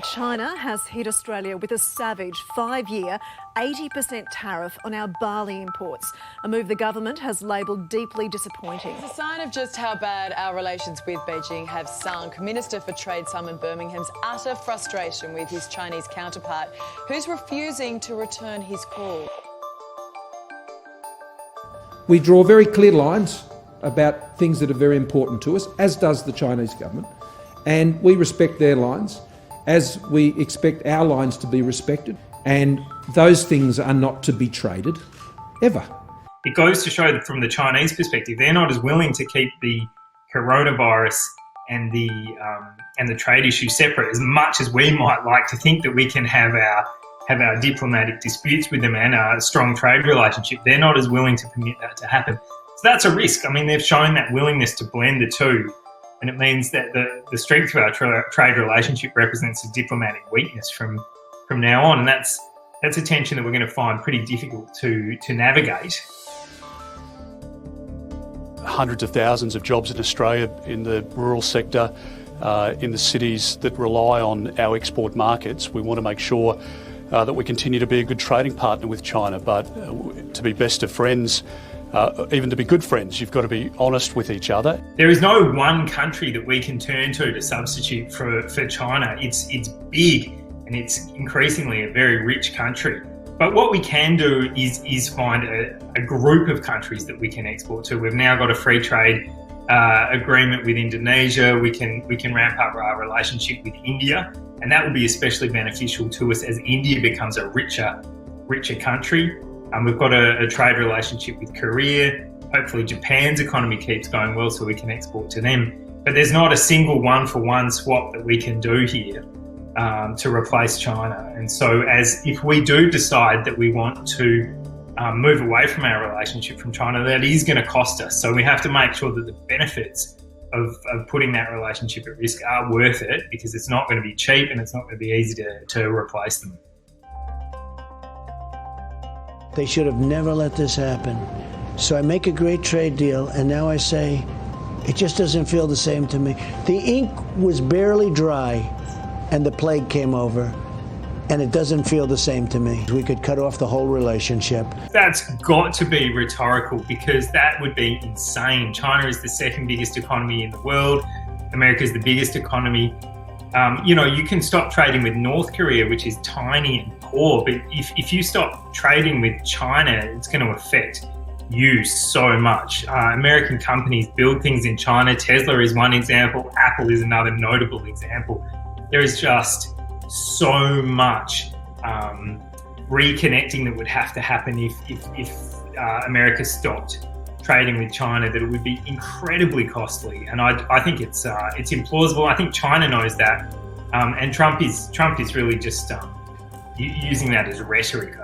China has hit Australia with a savage 5-year, 80% tariff on our barley imports, a move the government has labelled deeply disappointing. It's a sign of just how bad our relations with Beijing have sunk. Minister for Trade Simon Birmingham's utter frustration with his Chinese counterpart, who's refusing to return his call. We draw very clear lines about things that are very important to us, as does the Chinese government, and we respect their lines, as we expect our lines to be respected, and those things are not to be traded, ever. It goes to show that from the Chinese perspective, they're not as willing to keep the coronavirus and the trade issue separate as much as we might like to think that we can have our diplomatic disputes with them and a strong trade relationship. They're not as willing to permit that to happen. So that's a risk. I mean, they've shown that willingness to blend the two. And it means that the strength of our trade relationship represents a diplomatic weakness from now on. And that's a tension that we're going to find pretty difficult to navigate. Hundreds of thousands of jobs in Australia in the rural sector, in the cities that rely on our export markets. We want to make sure that we continue to be a good trading partner with China, but to be best of friends, even to be good friends, you've got to be honest with each other. There is no one country that we can turn to substitute for China. It's big and it's increasingly a very rich country. But what we can do is find a group of countries that we can export to. We've now got a free trade agreement with Indonesia. We can ramp up our relationship with India, and that will be especially beneficial to us as India becomes a richer country. We've got a trade relationship with Korea. Hopefully Japan's economy keeps going well so we can export to them. But there's not a single one-for-one swap that we can do here to replace China. And so if we do decide that we want to move away from our relationship from China, that is going to cost us. So we have to make sure that the benefits of putting that relationship at risk are worth it, because it's not going to be cheap and it's not going to be easy to replace them. They should have never let this happen. So I make a great trade deal, and now I say, it just doesn't feel the same to me. The ink was barely dry, and the plague came over, and it doesn't feel the same to me. We could cut off the whole relationship. That's got to be rhetorical, because that would be insane. China is the second biggest economy in the world. America is the biggest economy. You can stop trading with North Korea, which is tiny and poor, but if you stop trading with China, it's going to affect you so much. American companies build things in China. Tesla is one example. Apple is another notable example. There is just so much reconnecting that would have to happen if America stopped trading with China, that it would be incredibly costly. And I think it's implausible. I think China knows that, and Trump is really just using that as rhetoric.